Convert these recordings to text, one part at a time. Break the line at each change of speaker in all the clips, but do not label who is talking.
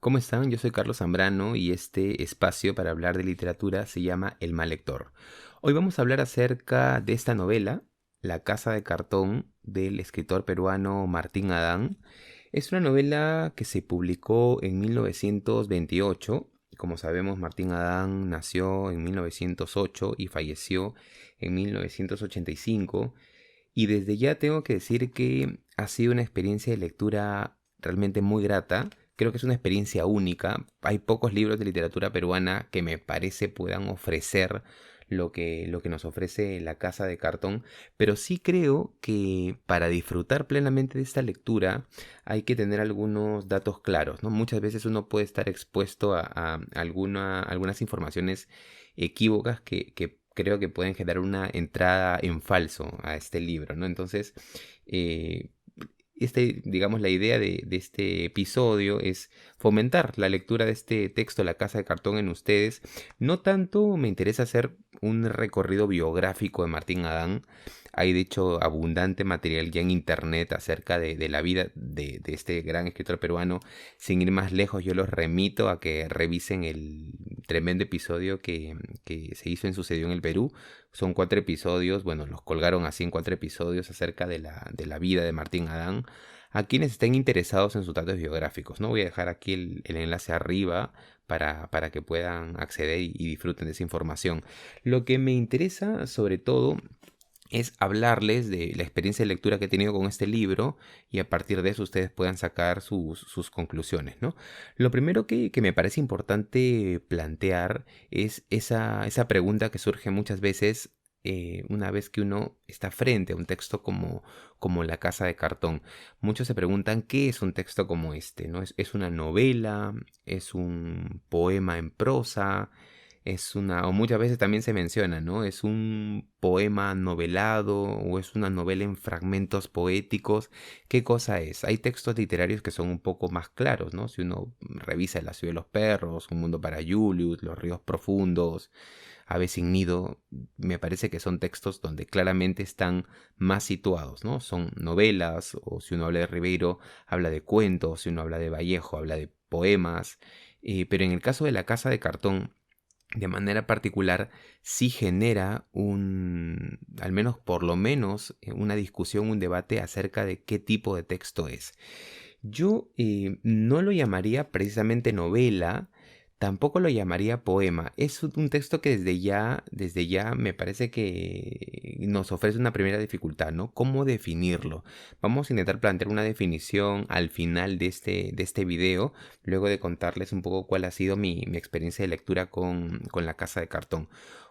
¿Cómo están? Yo soy Carlos Zambrano y este espacio para hablar de literatura se llama El Mal Lector. Hoy vamos a hablar acerca de esta novela, La Casa de Cartón, del escritor peruano Martín Adán. Es una novela que se publicó en 1928. Como sabemos, Martín Adán nació en 1908 y falleció en 1985. Y desde ya tengo que decir que ha sido una experiencia de lectura realmente muy grata. Creo que es una experiencia única. Hay pocos libros de literatura peruana que me parece puedan ofrecer lo que nos ofrece La Casa de Cartón, pero sí creo que para disfrutar plenamente de esta lectura hay que tener algunos datos claros, ¿no? Muchas veces uno puede estar expuesto a algunas informaciones equívocas que creo que pueden generar una entrada en falso a este libro, ¿no? Entonces, eh, digamos, la idea de este episodio es fomentar la lectura de este texto, La Casa de Cartón, en ustedes. No tanto me interesa hacer un recorrido biográfico de Martín Adán. Hay de hecho abundante material ya en internet acerca de la vida de este gran escritor peruano. Sin ir más lejos, yo los remito a que revisen el tremendo episodio que se hizo en Sucedió en el Perú. Son 4 episodios, bueno, los colgaron así en 4 episodios acerca de la vida de Martín Adán. A quienes estén interesados en sus datos biográficos, ¿no? Voy a dejar aquí el enlace arriba para que puedan acceder y disfruten de esa información. Lo que me interesa sobre todo es hablarles de la experiencia de lectura que he tenido con este libro y a partir de eso ustedes puedan sacar sus conclusiones, ¿no? Lo primero que me parece importante plantear es esa pregunta que surge muchas veces una vez que uno está frente a un texto como La Casa de Cartón. Muchos se preguntan qué es un texto como este, ¿no? ¿Es una novela? ¿Es un poema en prosa? O muchas veces también se menciona, ¿no? ¿Es un poema novelado o es una novela en fragmentos poéticos? ¿Qué cosa es? Hay textos literarios que son un poco más claros, ¿no? Si uno revisa La ciudad de los perros, Un mundo para Julius, Los ríos profundos, Ave sin nido, me parece que son textos donde claramente están más situados, ¿no? Son novelas, o si uno habla de Ribeiro, habla de cuentos, si uno habla de Vallejo, habla de poemas, pero en el caso de La Casa de Cartón, de manera particular, sí genera al menos por lo menos, una discusión, un debate acerca de qué tipo de texto es. Yo no lo llamaría precisamente novela, tampoco lo llamaría poema. Es un texto que desde ya me parece que nos ofrece una primera dificultad, ¿no? ¿Cómo definirlo? Vamos a intentar plantear una definición al final de este video, luego de contarles un poco cuál ha sido mi experiencia de lectura con La Casa de Cartón.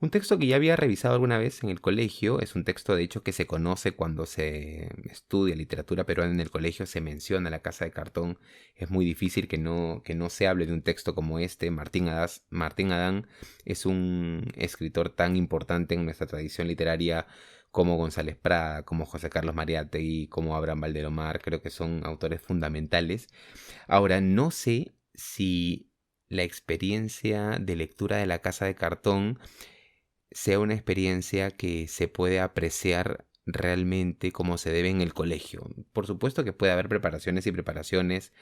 Un texto que ya había revisado alguna vez en el colegio, es un texto de hecho que se conoce cuando se estudia literatura peruana en el colegio, se menciona La Casa de Cartón. Es muy difícil que no se hable de un texto como este. Martín Adán es un escritor tan importante en nuestra tradición literaria como González Prada, como José Carlos Mariátegui, como Abraham Valdelomar. Creo que son autores fundamentales. Ahora, no sé si la experiencia de lectura de La Casa de Cartón sea una experiencia que se puede apreciar realmente como se debe en el colegio. Por supuesto que puede haber preparaciones y preparaciones,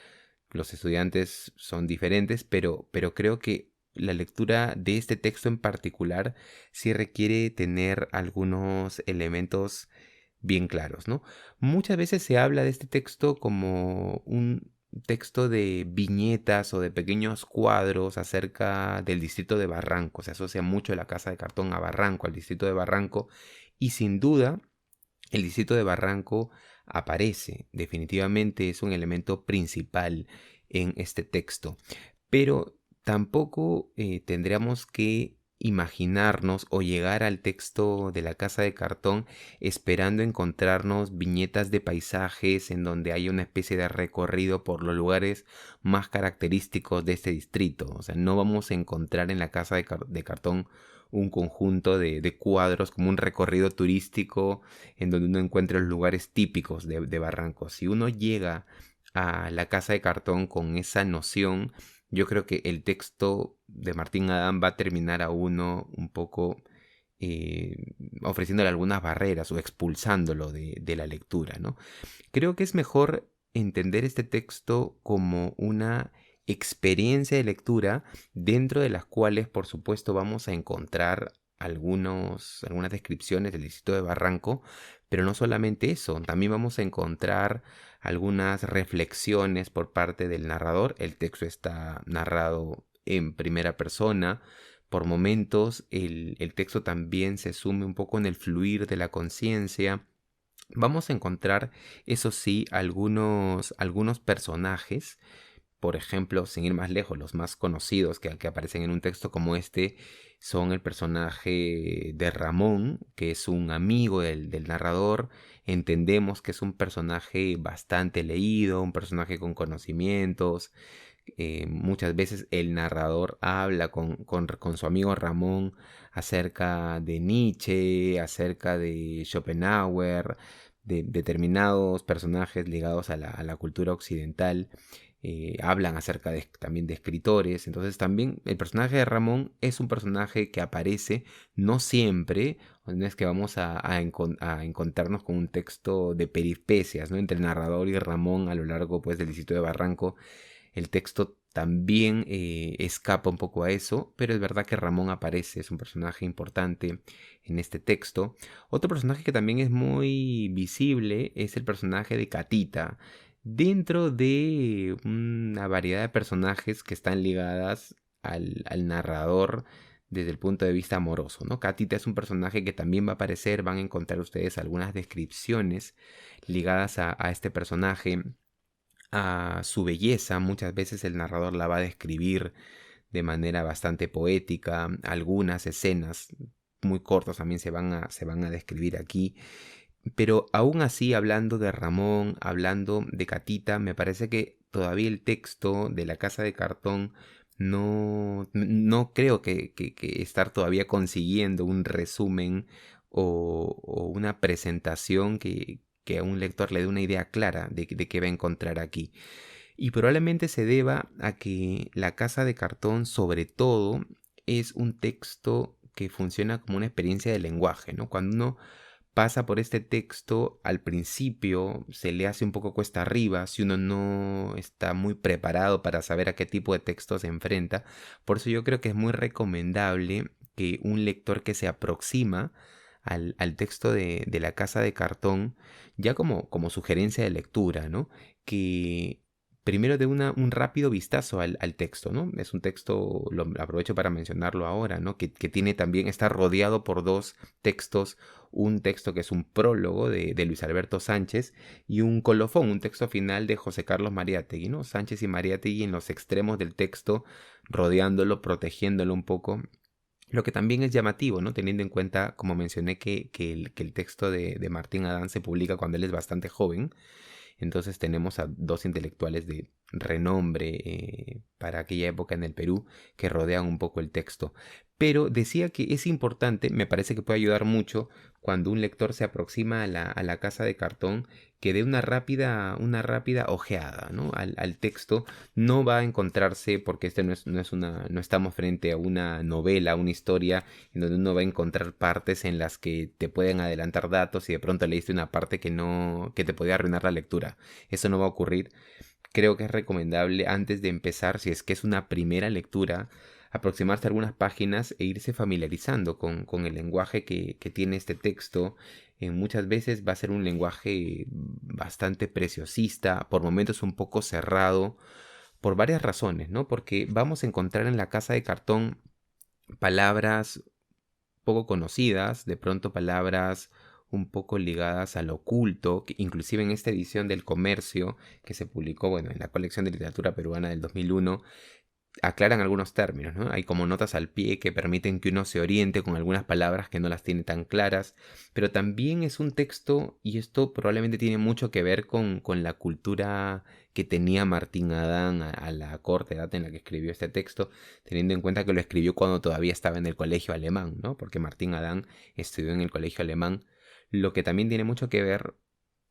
los estudiantes son diferentes, pero creo que la lectura de este texto en particular sí requiere tener algunos elementos bien claros, ¿no? Muchas veces se habla de este texto como un texto de viñetas o de pequeños cuadros acerca del distrito de Barranco. Se asocia mucho La Casa de Cartón a Barranco, al distrito de Barranco, y sin duda el distrito de Barranco aparece. Definitivamente es un elemento principal en este texto. Pero tampoco tendríamos que imaginarnos o llegar al texto de La Casa de Cartón esperando encontrarnos viñetas de paisajes en donde haya una especie de recorrido por los lugares más característicos de este distrito. O sea, no vamos a encontrar en La Casa de Cartón un conjunto de cuadros como un recorrido turístico en donde uno encuentra los lugares típicos de Barranco. Si uno llega a La Casa de Cartón con esa noción, yo creo que el texto de Martín Adán va a terminar a uno un poco ofreciéndole algunas barreras o expulsándolo de la lectura, ¿no? Creo que es mejor entender este texto como una experiencia de lectura dentro de las cuales, por supuesto, vamos a encontrar algunas descripciones del distrito de Barranco, pero no solamente eso, también vamos a encontrar algunas reflexiones por parte del narrador. El texto está narrado en primera persona. Por momentos el texto también se sume un poco en el fluir de la conciencia. Vamos a encontrar, eso sí, algunos personajes, por ejemplo, sin ir más lejos, los más conocidos que aparecen en un texto como este son el personaje de Ramón, que es un amigo del narrador. Entendemos que es un personaje bastante leído, un personaje con conocimientos. Muchas veces el narrador habla con su amigo Ramón acerca de Nietzsche, acerca de Schopenhauer, de determinados personajes ligados a la cultura occidental. Hablan acerca también de escritores. Entonces también el personaje de Ramón es un personaje que aparece no siempre. No es que vamos a encontrarnos con un texto de peripecias, ¿no?, entre el narrador y Ramón a lo largo, pues, del distrito de Barranco. El texto también escapa un poco a eso, pero es verdad que Ramón aparece, es un personaje importante en este texto. Otro personaje que también es muy visible es el personaje de Catita, dentro de una variedad de personajes que están ligadas al narrador desde el punto de vista amoroso, ¿no? Catita es un personaje que también va a aparecer, van a encontrar ustedes algunas descripciones ligadas a este personaje, a su belleza. Muchas veces el narrador la va a describir de manera bastante poética. Algunas escenas muy cortas también se van a describir aquí. Pero aún así, hablando de Ramón, hablando de Catita, me parece que todavía el texto de La Casa de Cartón no creo que estar todavía consiguiendo un resumen o una presentación que a un lector le dé una idea clara de qué va a encontrar aquí. Y probablemente se deba a que La Casa de Cartón, sobre todo, es un texto que funciona como una experiencia de lenguaje, ¿no? Cuando uno pasa por este texto, al principio se le hace un poco cuesta arriba si uno no está muy preparado para saber a qué tipo de texto se enfrenta. Por eso yo creo que es muy recomendable que un lector que se aproxima al texto de La Casa de Cartón, ya como sugerencia de lectura, ¿no?, que primero dé un rápido vistazo al texto, ¿no? Es un texto, lo aprovecho para mencionarlo ahora, ¿no?, que tiene también, está rodeado por dos textos. Un texto que es un prólogo de Luis Alberto Sánchez y un colofón, un texto final de José Carlos Mariátegui, ¿no? Sánchez y Mariátegui en los extremos del texto, rodeándolo, protegiéndolo un poco. Lo que también es llamativo, ¿no?, teniendo en cuenta, como mencioné, que el texto de Martín Adán se publica cuando él es bastante joven. Entonces tenemos a dos intelectuales de renombre para aquella época en el Perú que rodean un poco el texto. Pero decía que es importante, me parece que puede ayudar mucho cuando un lector se aproxima a la Casa de Cartón, que dé una rápida ojeada, ¿no?, al texto. No va a encontrarse, porque no estamos frente a una novela, una historia en donde uno va a encontrar partes en las que te pueden adelantar datos y de pronto leíste una parte que te podía arruinar la lectura. Eso no va a ocurrir. Creo que es recomendable, antes de empezar, si es que es una primera lectura, aproximarse a algunas páginas e irse familiarizando con el lenguaje que tiene este texto. Muchas veces va a ser un lenguaje bastante preciosista, por momentos un poco cerrado, por varias razones, ¿no? Porque vamos a encontrar en La Casa de Cartón palabras poco conocidas, de pronto palabras un poco ligadas al oculto, que inclusive en esta edición del Comercio, que se publicó, bueno, en la colección de literatura peruana del 2001, aclaran algunos términos, ¿no? Hay como notas al pie que permiten que uno se oriente con algunas palabras que no las tiene tan claras, pero también es un texto, y esto probablemente tiene mucho que ver con la cultura que tenía Martín Adán a la corta edad en la que escribió este texto, teniendo en cuenta que lo escribió cuando todavía estaba en el colegio alemán, ¿no? Porque Martín Adán estudió en el colegio alemán, lo que también tiene mucho que ver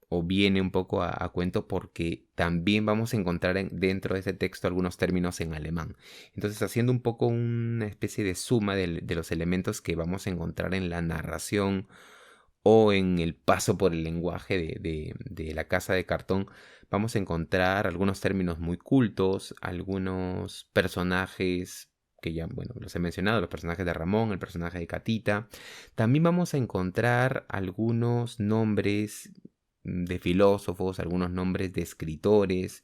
o viene un poco a cuento porque también vamos a encontrar dentro de ese texto algunos términos en alemán. Entonces, haciendo un poco una especie de suma de los elementos que vamos a encontrar en la narración o en el paso por el lenguaje de la casa de cartón, vamos a encontrar algunos términos muy cultos, algunos personajes que ya, bueno, los he mencionado, los personajes de Ramón, el personaje de Catita. También vamos a encontrar algunos nombres de filósofos, algunos nombres de escritores,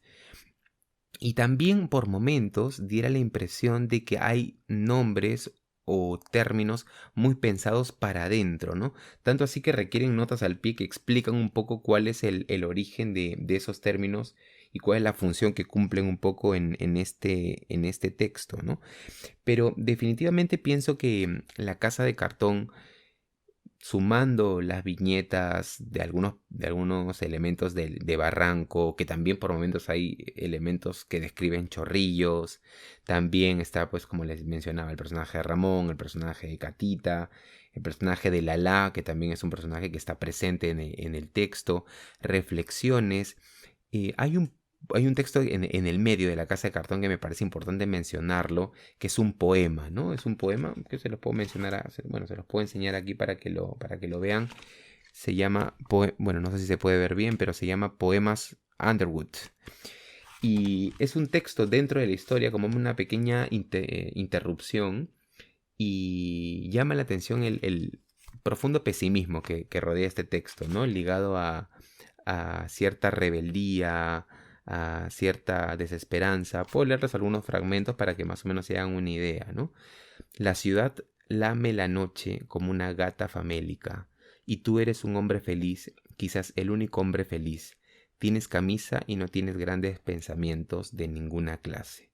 y también por momentos diera la impresión de que hay nombres o términos muy pensados para adentro, ¿no? Tanto así que requieren notas al pie que explican un poco cuál es el origen de esos términos y cuál es la función que cumplen un poco en este texto, ¿no? Pero definitivamente pienso que La Casa de Cartón, sumando las viñetas de algunos elementos de Barranco, que también por momentos hay elementos que describen chorrillos, también está, pues como les mencionaba, el personaje de Ramón, el personaje de Catita, el personaje de Lala, que también es un personaje que está presente en el texto, reflexiones. Hay un texto en el medio de La Casa de Cartón que me parece importante mencionarlo, que es un poema, ¿no? Es un poema que se los puedo mencionar, bueno, se los puedo enseñar aquí para que lo vean. Se llama, bueno, no sé si se puede ver bien, pero se llama Poemas Underwood. Y es un texto dentro de la historia, como una pequeña interrupción, y llama la atención el profundo pesimismo que rodea este texto, ¿no? Ligado a cierta rebeldía, a cierta desesperanza. Puedo leerles algunos fragmentos para que más o menos se hagan una idea, ¿no? La ciudad lame la noche como una gata famélica, y tú eres un hombre feliz, quizás el único hombre feliz. Tienes camisa y no tienes grandes pensamientos de ninguna clase.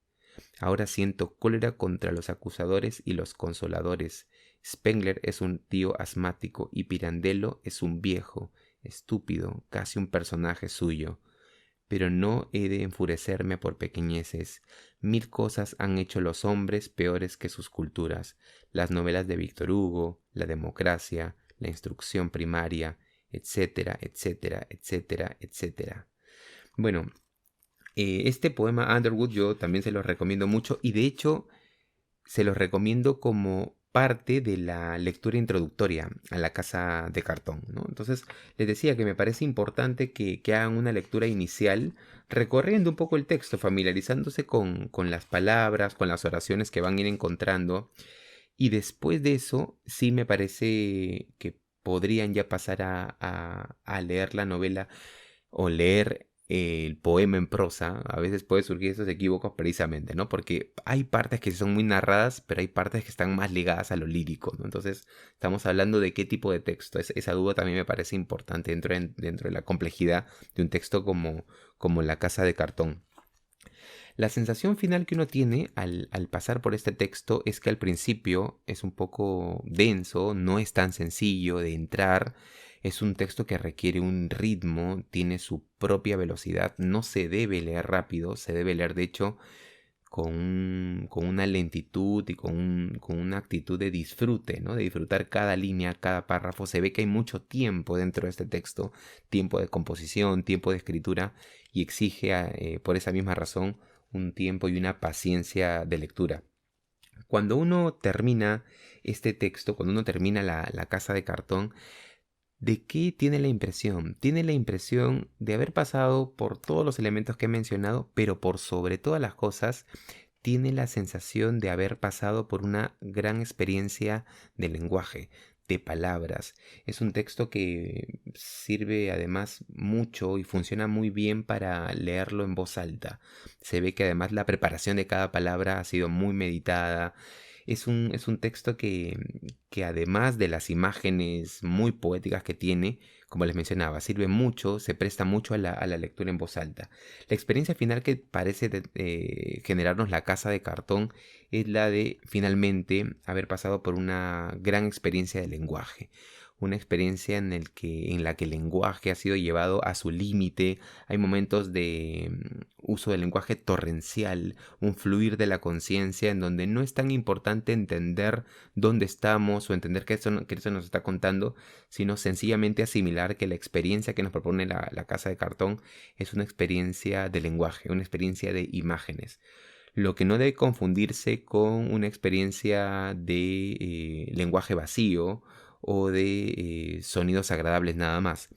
Ahora siento cólera contra los acusadores y los consoladores. Spengler es un tío asmático y Pirandello es un viejo, estúpido, casi un personaje suyo. Pero no he de enfurecerme por pequeñeces. 1000 cosas han hecho los hombres peores que sus culturas. Las novelas de Víctor Hugo, la democracia, la instrucción primaria, etcétera, etcétera, etcétera, etcétera. Bueno, este poema Underwood yo también se los recomiendo mucho, y de hecho se los recomiendo como parte de la lectura introductoria a La Casa de Cartón, ¿no? Entonces les decía que me parece importante que hagan una lectura inicial recorriendo un poco el texto, familiarizándose con las palabras, con las oraciones que van a ir encontrando, y después de eso sí me parece que podrían ya pasar a leer la novela o leer el poema en prosa. A veces puede surgir esos equívocos precisamente, ¿no? Porque hay partes que son muy narradas, pero hay partes que están más ligadas a lo lírico, ¿no? Entonces, estamos hablando de qué tipo de texto. Esa duda también me parece importante dentro de la complejidad de un texto como La Casa de Cartón. La sensación final que uno tiene al pasar por este texto es que al principio es un poco denso, no es tan sencillo de entrar, es un texto que requiere un ritmo, tiene su propia velocidad, no se debe leer rápido, se debe leer de hecho con una lentitud y con una actitud de disfrute, ¿no? De disfrutar cada línea, cada párrafo. Se ve que hay mucho tiempo dentro de este texto, tiempo de composición, tiempo de escritura, y exige por esa misma razón un tiempo y una paciencia de lectura. Cuando uno termina este texto, cuando uno termina la Casa de Cartón, ¿de qué tiene la impresión? Tiene la impresión de haber pasado por todos los elementos que he mencionado, pero por sobre todas las cosas, tiene la sensación de haber pasado por una gran experiencia de lenguaje, de palabras. Es un texto que sirve además mucho y funciona muy bien para leerlo en voz alta. Se ve que además la preparación de cada palabra ha sido muy meditada. Es un texto que además de las imágenes muy poéticas que tiene, como les mencionaba, sirve mucho, se presta mucho a la lectura en voz alta. La experiencia final que parece generarnos La Casa de Cartón es la de finalmente haber pasado por una gran experiencia de lenguaje. Una experiencia en la que el lenguaje ha sido llevado a su límite. Hay momentos de uso del lenguaje torrencial, un fluir de la conciencia en donde no es tan importante entender dónde estamos o entender qué eso nos está contando, sino sencillamente asimilar que la experiencia que nos propone la Casa de Cartón es una experiencia de lenguaje, una experiencia de imágenes. Lo que no debe confundirse con una experiencia de lenguaje vacío o de sonidos agradables nada más.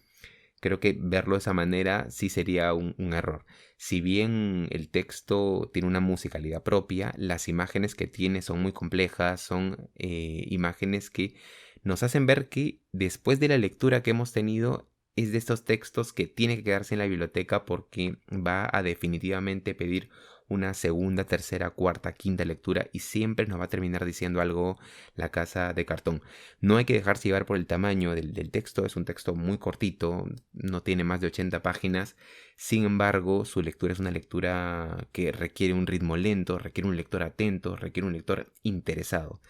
Creo que verlo de esa manera sí sería un error. Si bien el texto tiene una musicalidad propia, las imágenes que tiene son muy complejas, son imágenes que nos hacen ver que después de la lectura que hemos tenido es de estos textos que tiene que quedarse en la biblioteca porque va a definitivamente pedir una segunda, tercera, cuarta, quinta lectura y siempre nos va a terminar diciendo algo La Casa de Cartón. No hay que dejarse llevar por el tamaño del texto, es un texto muy cortito, no tiene más de 80 páginas, sin embargo su lectura es una lectura que requiere un ritmo lento, requiere un lector atento, requiere un lector interesado.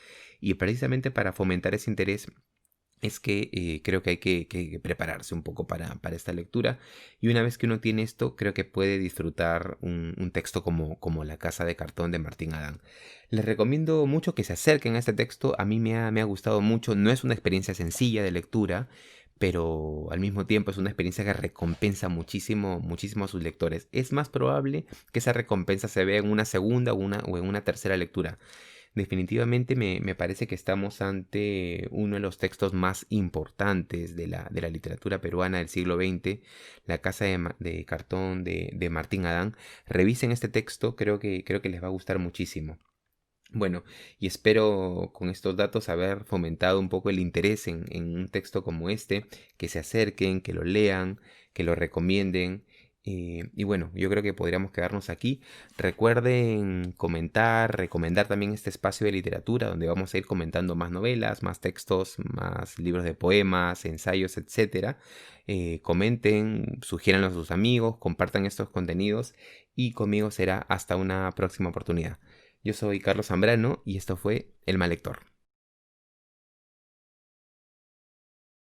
Y precisamente para fomentar ese interés es que creo que hay que prepararse un poco para esta lectura. Y una vez que uno tiene esto, creo que puede disfrutar un texto como La Casa de Cartón de Martín Adán. Les recomiendo mucho que se acerquen a este texto. A mí me ha gustado mucho. No es una experiencia sencilla de lectura, pero al mismo tiempo es una experiencia que recompensa muchísimo, muchísimo a sus lectores. Es más probable que esa recompensa se vea en una segunda o en una tercera lectura. Definitivamente me parece que estamos ante uno de los textos más importantes de la literatura peruana del siglo XX, La Casa de Cartón de Martín Adán. Revisen este texto, creo que les va a gustar muchísimo. Bueno, y espero con estos datos haber fomentado un poco el interés en un texto como este, que se acerquen, que lo lean, que lo recomienden. Y bueno, yo creo que podríamos quedarnos aquí. Recuerden comentar, recomendar también este espacio de literatura donde vamos a ir comentando más novelas, más textos, más libros de poemas, ensayos, etcétera. Comenten, sugiéranlo a sus amigos, compartan estos contenidos y conmigo será hasta una próxima oportunidad. Yo soy Carlos Zambrano y esto fue El Mal Lector.